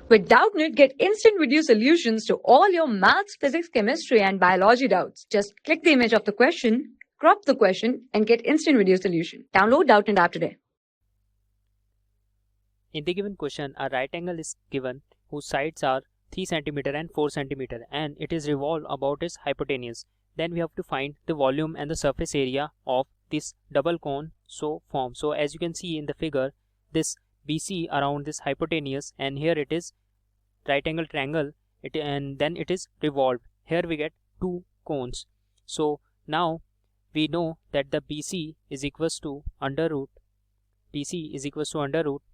With Doubtnut, get instant video solutions to all your maths, physics, chemistry, and biology doubts. Just click the image of the question, crop the question, and get instant video solution. Download Doubtnut app today. In the given question, a right angle is given whose sides are 3 cm and 4 cm and it is revolved about its hypotenuse. Then we have to find the volume and the surface area of this double cone formed. So as you can see in the figure, this BC around this hypotenuse, and here it is right angle triangle, and then it is revolved. Here we get two cones. So now we know that the BC is equals to under root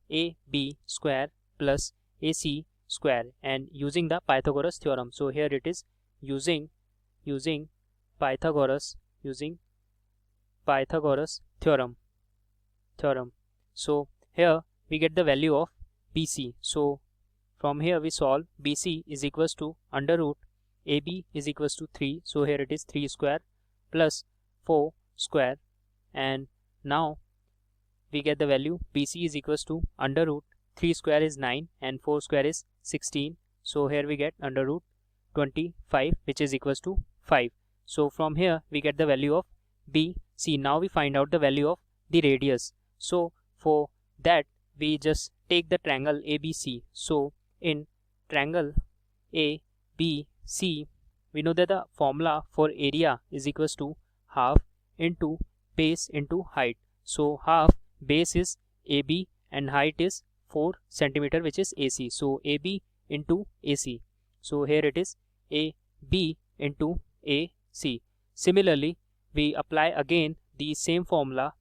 AB square plus AC square, and using the Pythagoras theorem. So here it is using Pythagoras theorem. So here we get the value of BC. So from here we solve. BC is equals to under root AB is equals to 3. So here it is 3 square plus 4 square, and now we get the value BC is equals to under root 3 square is 9 and 4 square is 16. So here we get under root 25, which is equals to 5. So from here we get the value of BC. Now we find out the value of the radius. So for that we just take the triangle ABC. So in triangle ABC, we know that the formula for area is equals to half into base into height. So half base is AB and height is 4 cm, which is AC. So AB into AC. So here it is AB into AC. Similarly, we apply again the same formula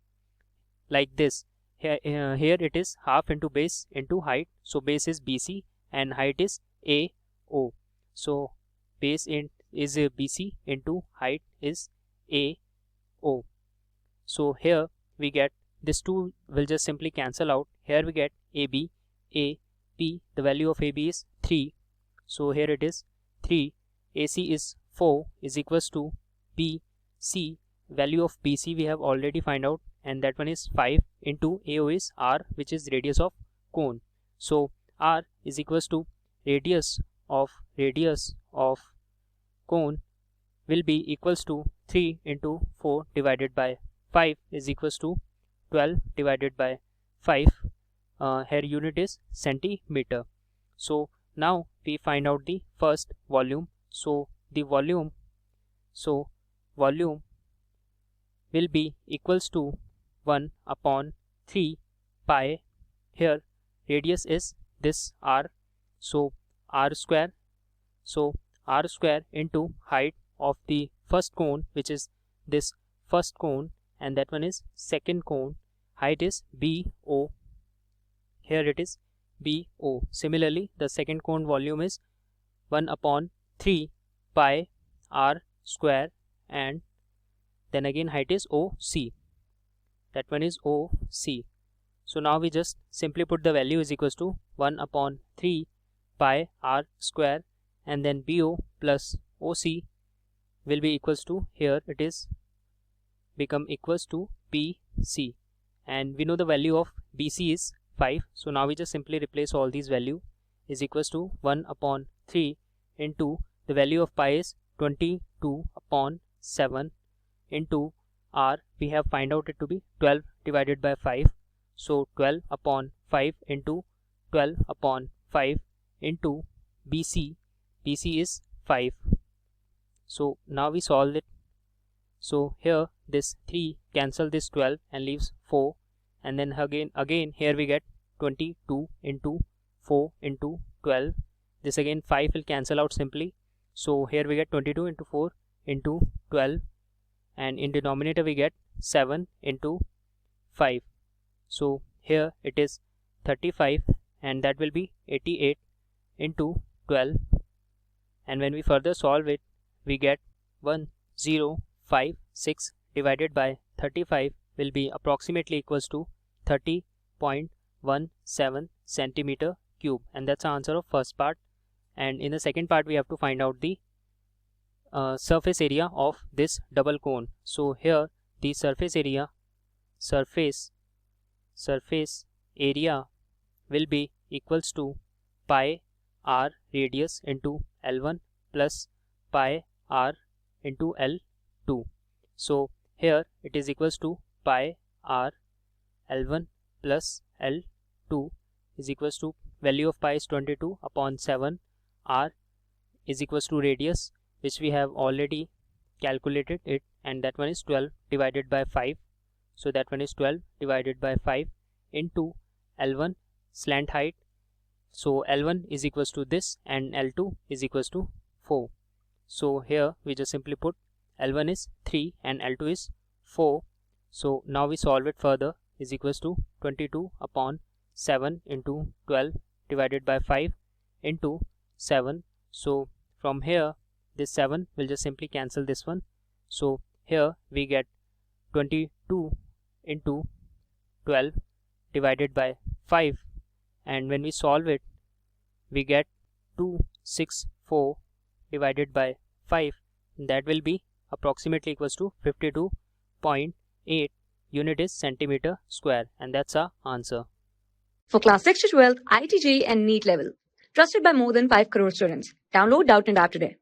like this. Here it is half into base into height. So base is BC and height is AO. So base is BC into height is AO. So here we get this 2 will just simply cancel out. Here we get AB, the value of AB is 3. So here it is 3. AC is 4 is equals to BC. Value of BC we have already find out, and that one is 5 into AO is R, which is radius of cone. So R is equals to radius of cone will be equals to 3 into 4 divided by 5 is equals to 12 divided by 5. Here unit is centimeter. So now we find out the first volume. So the volume will be equals to 1 upon 3 pi. Here radius is this R, so R square. So R square into height of the first cone, which is this first cone, and that one is second cone. Height is BO. Here it is BO. Similarly, the second cone volume is 1 upon 3 pi R square, and then again height is OC. That one is OC. So now we just simply put the value is equals to 1 upon 3 pi R square, and then BO plus OC will be equals to, here it is become equals to BC, and we know the value of BC is 5. So now we just simply replace all these value is equals to 1 upon 3 into the value of pi is 22 upon 7 into R we have find out it to be 12 divided by 5. So 12 upon 5 into 12 upon 5 into BC. BC is 5. So now we solve it. So here this 3 cancel this 12 and leaves 4, and then again here we get 22 into 4 into 12. This again 5 will cancel out simply. So here we get 22 into 4 into 12, and in denominator we get 7 into 5. So here it is 35, and that will be 88 into 12, and when we further solve it we get 1056 divided by 35 will be approximately equals to 30.17 centimeter cube, and that's the answer of first part. And in the second part we have to find out the surface area of this double cone. So here the surface area will be equals to pi r radius into L1 plus pi r into L2. So here it is equals to pi r L1 plus L2 is equals to value of pi is 22 upon 7, r is equals to radius, which we have already calculated it, and that one is 12 divided by 5. So that one is 12 divided by 5 into L1 slant height. So L1 is equals to this and L2 is equals to 4. So here we just simply put L1 is 3 and L2 is 4. So now we solve it further, is equals to 22 upon 7 into 12 divided by 5 into 7. So from here this 7 will just simply cancel this one. So here we get 22 into 12 divided by 5, and when we solve it we get 264 divided by 5, that will be approximately equals to 52.8. Unit is centimeter square, and that's our answer. For class 6 to 12, IIT JEE and NEET level. Trusted by more than 5 crore students. Download Doubtnut app today.